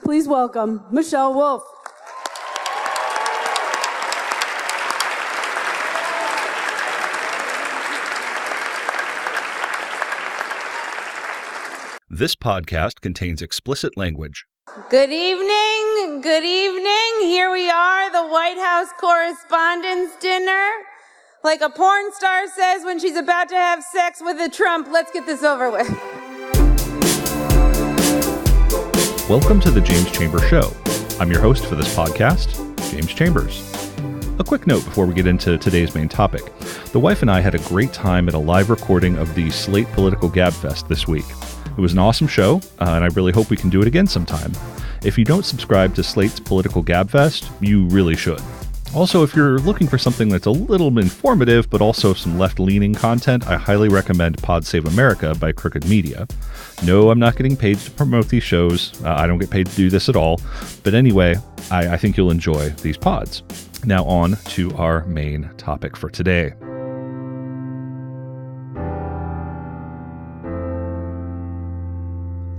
please welcome Michelle Wolf. This podcast contains explicit language. Good evening. Good evening. Here we are, the White House Correspondents' Dinner. Like a porn star says when she's about to have sex with a Trump. Let's get this over with. Welcome to the James Chambers Show. I'm your host for this podcast, James Chambers. A quick note before we get into today's main topic. The wife and I had a great time at a live recording of the Slate Political Gabfest this week. It was an awesome show, and I really hope we can do it again sometime. If you don't subscribe to Slate's Political Gabfest, you really should. Also, if you're looking for something that's a little informative, but also some left-leaning content, I highly recommend Pod Save America by Crooked Media. No, I'm not getting paid to promote these shows. I don't get paid to do this at all. But anyway, I think you'll enjoy these pods. Now on to our main topic for today.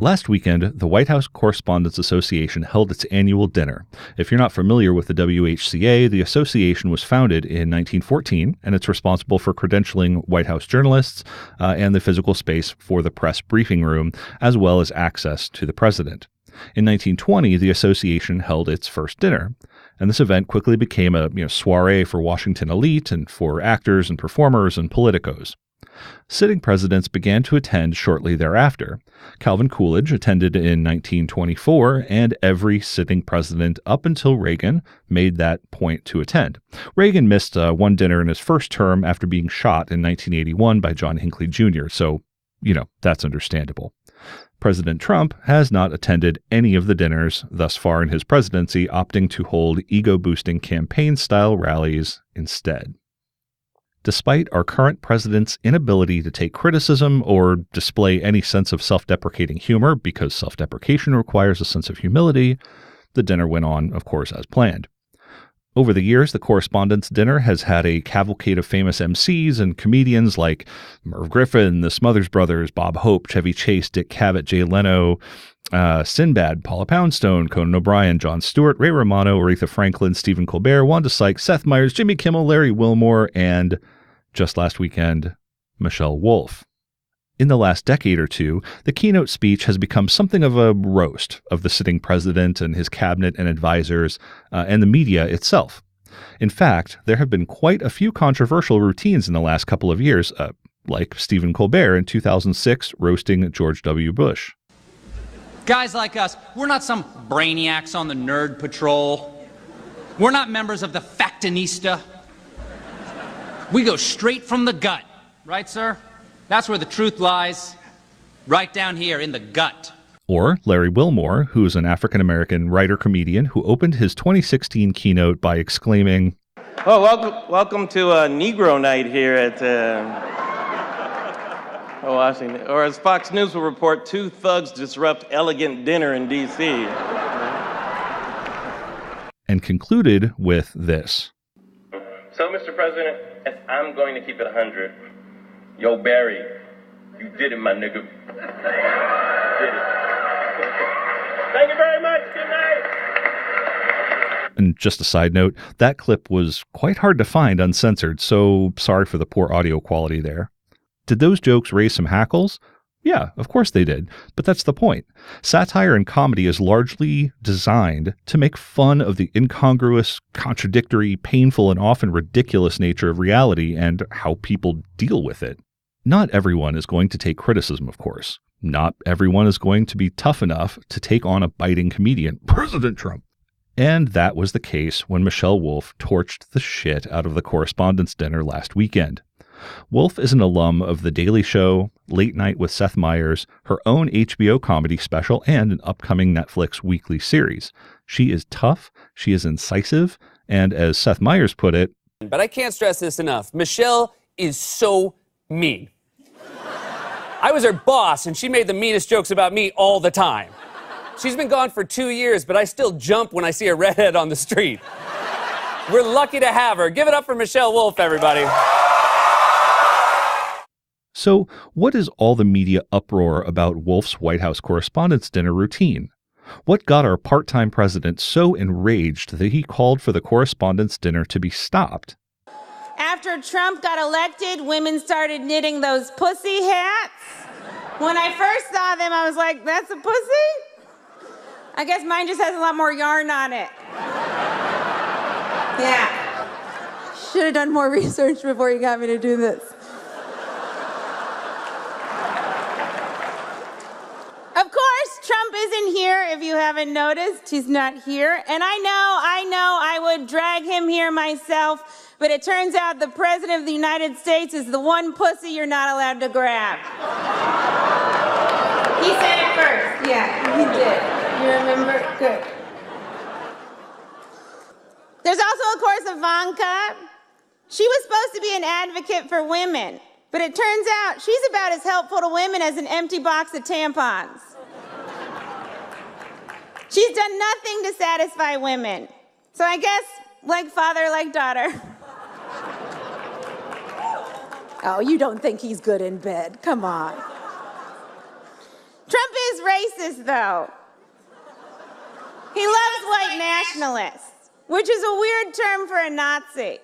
Last weekend, the White House Correspondents Association held its annual dinner. If you're not familiar with the WHCA, the association was founded in 1914, and it's responsible for credentialing White House journalists and the physical space for the press briefing room, as well as access to the president. In 1920, the association held its first dinner, and this event quickly became a soiree for Washington elite and for actors and performers and politicos. Sitting presidents began to attend shortly thereafter. Calvin Coolidge attended in 1924, and every sitting president up until Reagan made that point to attend. Reagan missed one dinner in his first term after being shot in 1981 by John Hinckley Jr., so, that's understandable. President Trump has not attended any of the dinners thus far in his presidency, opting to hold ego-boosting campaign-style rallies instead. Despite our current president's inability to take criticism or display any sense of self-deprecating humor, because self-deprecation requires a sense of humility, the dinner went on, of course, as planned. Over the years, the Correspondents' Dinner has had a cavalcade of famous MCs and comedians like Merv Griffin, the Smothers Brothers, Bob Hope, Chevy Chase, Dick Cavett, Jay Leno, Sinbad, Paula Poundstone, Conan O'Brien, Jon Stewart, Ray Romano, Aretha Franklin, Stephen Colbert, Wanda Sykes, Seth Meyers, Jimmy Kimmel, Larry Wilmore, and, just last weekend, Michelle Wolf. In the last decade or two, the keynote speech has become something of a roast of the sitting president and his cabinet and advisors, and the media itself. In fact, there have been quite a few controversial routines in the last couple of years, like Stephen Colbert in 2006 roasting George W. Bush. Guys like us, we're not some brainiacs on the nerd patrol. We're not members of the Factinista. We go straight from the gut. Right, sir? That's where the truth lies. Right down here in the gut. Or Larry Wilmore, who is an African-American writer-comedian who opened his 2016 keynote by exclaiming, "Oh, welcome to a Negro night here at Washington." Or as Fox News will report, two thugs disrupt elegant dinner in D.C. And concluded with this. So, Mr. President, I'm going to keep it 100. Yo, Barry, you did it, my nigga. Did it. Thank you very much. Good night. And just a side note, that clip was quite hard to find uncensored, so sorry for the poor audio quality there. Did those jokes raise some hackles? Yeah, of course they did, but that's the point. Satire and comedy is largely designed to make fun of the incongruous, contradictory, painful, and often ridiculous nature of reality and how people deal with it. Not everyone is going to take criticism, of course. Not everyone is going to be tough enough to take on a biting comedian, President Trump. And that was the case when Michelle Wolf torched the shit out of the Correspondents' Dinner last weekend. Wolf is an alum of The Daily Show, Late Night with Seth Meyers, her own HBO comedy special, and an upcoming Netflix weekly series. She is tough, she is incisive, and as Seth Meyers put it, but I can't stress this enough. Michelle is so mean. I was her boss, and she made the meanest jokes about me all the time. She's been gone for 2 years, but I still jump when I see a redhead on the street. We're lucky to have her. Give it up for Michelle Wolf, everybody. So, what is all the media uproar about Wolf's White House Correspondents' Dinner routine? What got our part-time president so enraged that he called for the correspondence dinner to be stopped? After Trump got elected, women started knitting those pussy hats. When I first saw them, I was like, that's a pussy? I guess mine just has a lot more yarn on it. Yeah. Should have done more research before you got me to do this. Of course, Trump isn't here, if you haven't noticed. He's not here. And I know I would drag him here myself, but it turns out the President of the United States is the one pussy you're not allowed to grab. He said it first. Yeah, he did. You remember? Good. There's also, of course, Ivanka. She was supposed to be an advocate for women, but it turns out she's about as helpful to women as an empty box of tampons. She's done nothing to satisfy women. So I guess, like father, like daughter. Oh, you don't think he's good in bed. Come on. Trump is racist, though. He loves white nationalists, which is a weird term for a Nazi.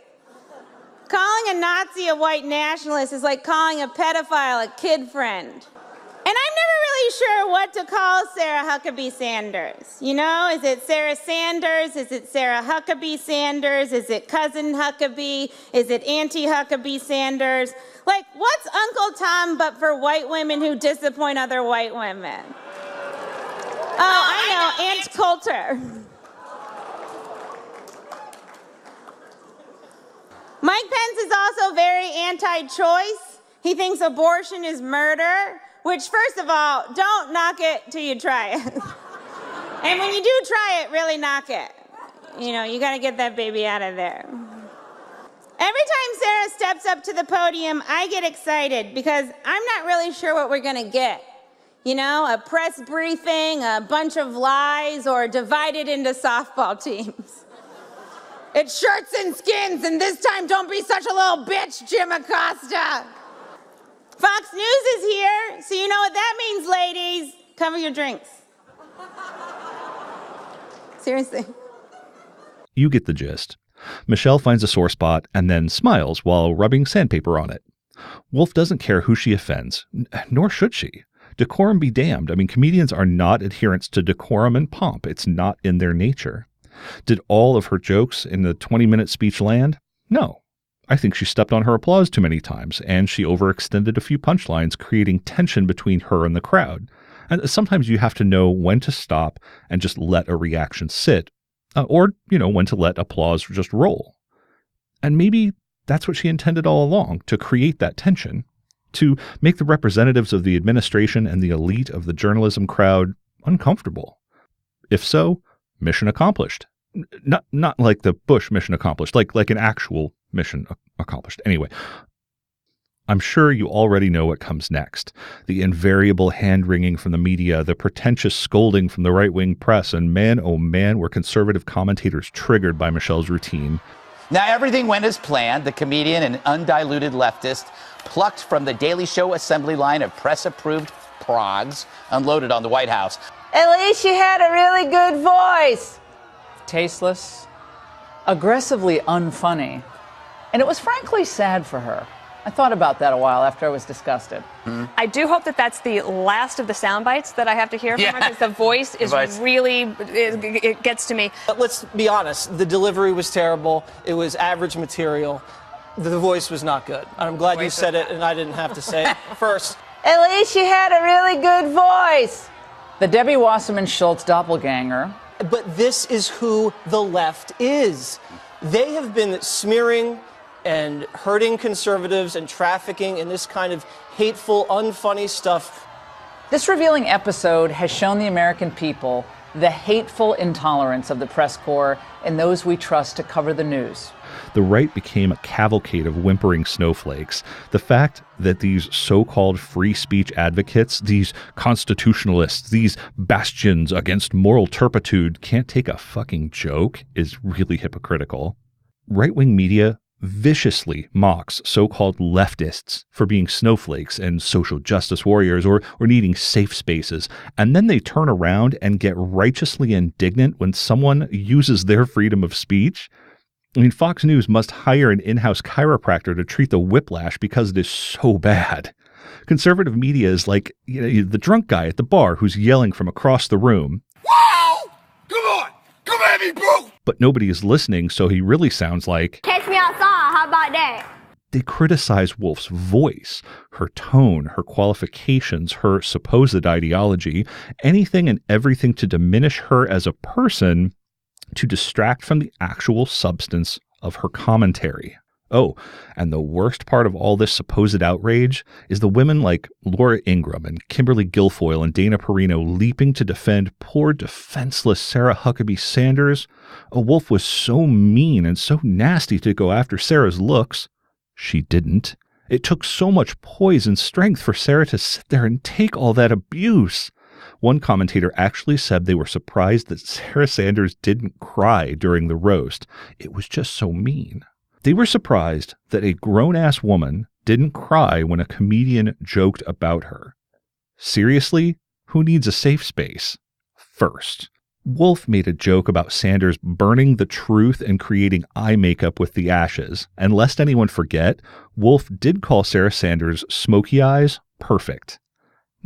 Calling a Nazi a white nationalist is like calling a pedophile a kid friend. And I'm never really sure what to call Sarah Huckabee Sanders. You know, is it Sarah Sanders? Is it Sarah Huckabee Sanders? Is it cousin Huckabee? Is it Auntie Huckabee Sanders? Like, what's Uncle Tom but for white women who disappoint other white women? Oh, I know, Aunt Coulter. Mike Pence is also very anti-choice. He thinks abortion is murder, which, first of all, don't knock it till you try it. And when you do try it, really knock it. You know, you gotta get that baby out of there. Every time Sarah steps up to the podium, I get excited because I'm not really sure what we're gonna get. You know, a press briefing, a bunch of lies, or divided into softball teams. It's shirts and skins, and this time don't be such a little bitch, Jim Acosta. Fox News is here, so you know what that means, ladies. Cover your drinks. Seriously. You get the gist. Michelle finds a sore spot and then smiles while rubbing sandpaper on it. Wolf doesn't care who she offends, nor should she. Decorum be damned. I mean, comedians are not adherents to decorum and pomp. It's not in their nature. Did all of her jokes in the 20-minute speech land? No. I think she stepped on her applause too many times, and she overextended a few punchlines, creating tension between her and the crowd. And sometimes you have to know when to stop and just let a reaction sit, or, when to let applause just roll. And maybe that's what she intended all along, to create that tension, to make the representatives of the administration and the elite of the journalism crowd uncomfortable. If so, mission accomplished. Not like the Bush mission accomplished, like an actual mission accomplished. Anyway, I'm sure you already know what comes next. The invariable hand-wringing from the media, the pretentious scolding from the right-wing press, and man, oh man, were conservative commentators triggered by Michelle's routine. Now everything went as planned. The comedian, an undiluted leftist, plucked from the Daily Show assembly line of press-approved progs, unloaded on the White House. At least she had a really good voice. Tasteless, aggressively unfunny, and it was frankly sad for her. I thought about that a while after I was disgusted. I do hope that that's the last of the sound bites that I have to hear from her, because the voice is really, it gets to me. But let's be honest, the delivery was terrible. It was average material. The voice was not good. I'm glad you said it and I didn't have to say it first. At least she had a really good voice. The Debbie Wasserman Schultz doppelganger. But this is who the left is. They have been smearing and hurting conservatives and trafficking in this kind of hateful, unfunny stuff. This revealing episode has shown the American people the hateful intolerance of the press corps and those we trust to cover the news. The right became a cavalcade of whimpering snowflakes. The fact that these so-called free speech advocates, these constitutionalists, these bastions against moral turpitude can't take a fucking joke is really hypocritical. Right-wing media viciously mocks so-called leftists for being snowflakes and social justice warriors or needing safe spaces. And then they turn around and get righteously indignant when someone uses their freedom of speech. I mean, Fox News must hire an in-house chiropractor to treat the whiplash because it is so bad. Conservative media is like, the drunk guy at the bar who's yelling from across the room. Wow! Come on! Come at me, bro! But nobody is listening, so he really sounds like, catch me outside, how about that? They criticize Wolf's voice, her tone, her qualifications, her supposed ideology, anything and everything to diminish her as a person, to distract from the actual substance of her commentary. Oh, and the worst part of all this supposed outrage is the women like Laura Ingraham and Kimberly Guilfoyle and Dana Perino leaping to defend poor, defenseless Sarah Huckabee Sanders. Wolf was so mean and so nasty to go after Sarah's looks. She didn't. It took so much poise and strength for Sarah to sit there and take all that abuse. One commentator actually said they were surprised that Sarah Sanders didn't cry during the roast. It was just so mean. They were surprised that a grown-ass woman didn't cry when a comedian joked about her. Seriously? Who needs a safe space? First, Wolf made a joke about Sanders burning the truth and creating eye makeup with the ashes. And lest anyone forget, Wolf did call Sarah Sanders' smoky eyes perfect.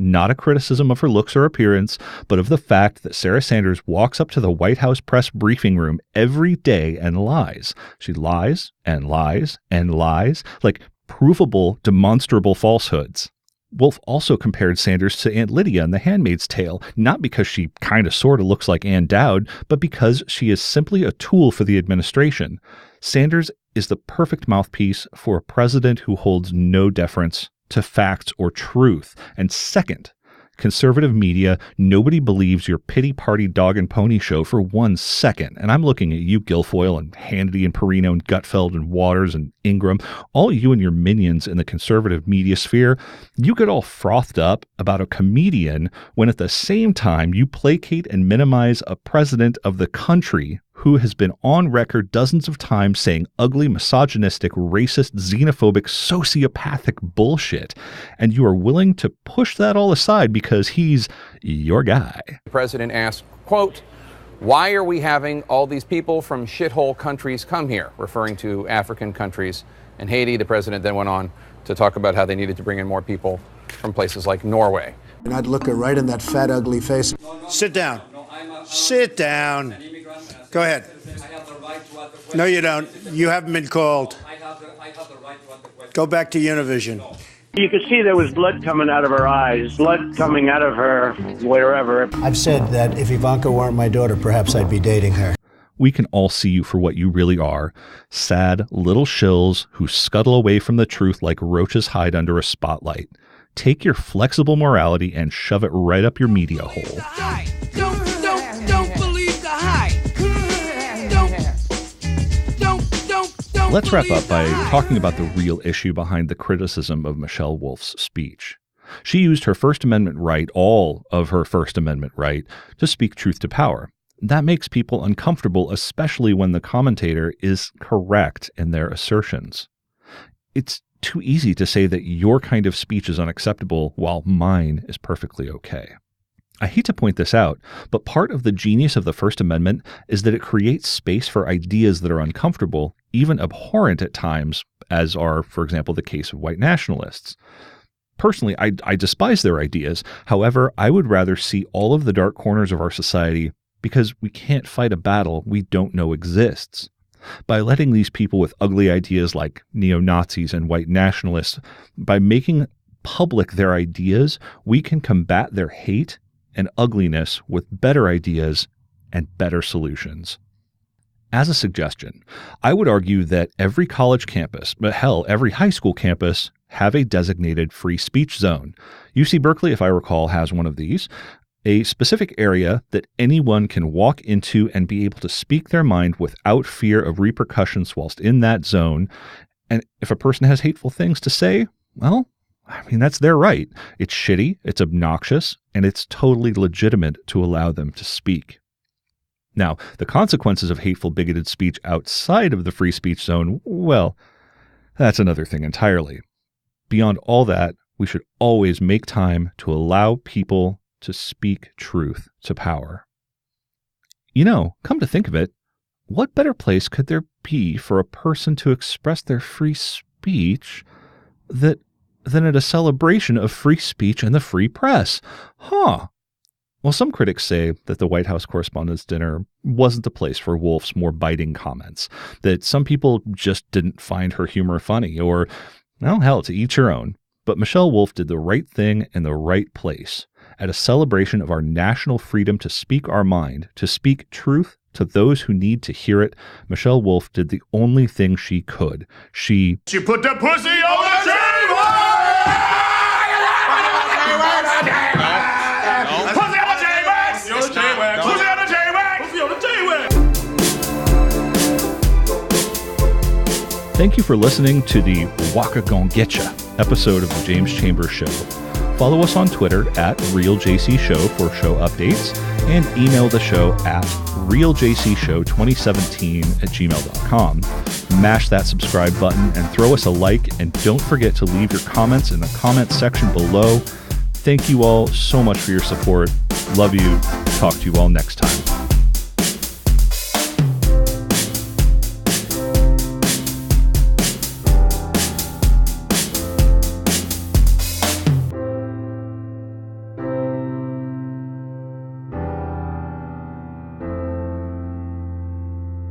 Not a criticism of her looks or appearance, but of the fact that Sarah Sanders walks up to the White House press briefing room every day and lies. She lies and lies and lies, like provable, demonstrable falsehoods. Wolf also compared Sanders to Aunt Lydia in The Handmaid's Tale, not because she kind of sort of looks like Ann Dowd, but because she is simply a tool for the administration. Sanders is the perfect mouthpiece for a president who holds no deference to facts or truth. And second, conservative media, nobody believes your pity party dog and pony show for 1 second. And I'm looking at you, Guilfoyle and Hannity and Perino and Gutfeld and Waters and Ingram, all you and your minions in the conservative media sphere. You get all frothed up about a comedian when at the same time you placate and minimize a president of the country who has been on record dozens of times saying ugly, misogynistic, racist, xenophobic, sociopathic bullshit. And you are willing to push that all aside because he's your guy. The president asked, quote, "Why are we having all these people from shithole countries come here?" referring to African countries and Haiti. The president then went on to talk about how they needed to bring in more people from places like Norway. And I'd look her right in that fat, ugly face. Sit down. Sit down. Go ahead. No, you don't. You haven't been called. Go back to Univision. You could see there was blood coming out of her eyes, blood coming out of her wherever. I've said that if Ivanka weren't my daughter, perhaps I'd be dating her. We can all see you for what you really are. Sad little shills who scuttle away from the truth like roaches hide under a spotlight. Take your flexible morality and shove it right up your media hole. Don't believe the hype. Let's wrap up by talking about the real issue behind the criticism of Michelle Wolf's speech. She used her First Amendment right, all of her First Amendment right, to speak truth to power. That makes people uncomfortable, especially when the commentator is correct in their assertions. It's too easy to say that your kind of speech is unacceptable while mine is perfectly okay. I hate to point this out, but part of the genius of the First Amendment is that it creates space for ideas that are uncomfortable, even abhorrent at times, as are, for example, the case of white nationalists. Personally, I despise their ideas. However, I would rather see all of the dark corners of our society because we can't fight a battle we don't know exists. By letting these people with ugly ideas like neo-Nazis and white nationalists, by making public their ideas, we can combat their hate and ugliness with better ideas and better solutions. As a suggestion, I would argue that every college campus, but hell, every high school campus, have a designated free speech zone. UC Berkeley, if I recall, has one of these. A specific area that anyone can walk into and be able to speak their mind without fear of repercussions whilst in that zone. And if a person has hateful things to say, well, I mean, that's their right. It's shitty, it's obnoxious, and it's totally legitimate to allow them to speak. Now, the consequences of hateful, bigoted speech outside of the free speech zone, well, that's another thing entirely. Beyond all that, we should always make time to allow people to speak truth to power. You know, come to think of it, what better place could there be for a person to express their free speech than at a celebration of free speech and the free press? Well, some critics say that the White House Correspondents' Dinner wasn't the place for Wolf's more biting comments, that some people just didn't find her humor funny, or, well, hell, to each her own. But Michelle Wolf did the right thing in the right place. At a celebration of our national freedom to speak our mind, to speak truth to those who need to hear it, Michelle Wolf did the only thing she could. She put the pussy on the table! Pussy on the J-Wax! Pussy on the J-Wax! Pussy on the J-Wax! Thank you for listening to the WHCA Gon Getcha episode of the James Chambers Show. Follow us on Twitter at RealJCShow for show updates, and email the show at realjcshow2017@gmail.com. Mash that subscribe button and throw us a like, and don't forget to leave your comments in the comment section below. Thank you all so much for your support. Love you. Talk to you all next time.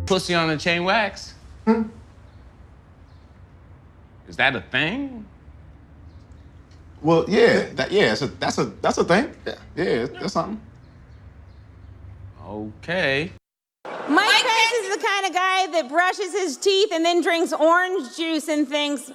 Pussy on the chain wax? Is that a thing? Well, yeah, that's a thing. Yeah, that's something. Okay. Mike Pence is the kind of guy that brushes his teeth and then drinks orange juice and thinks,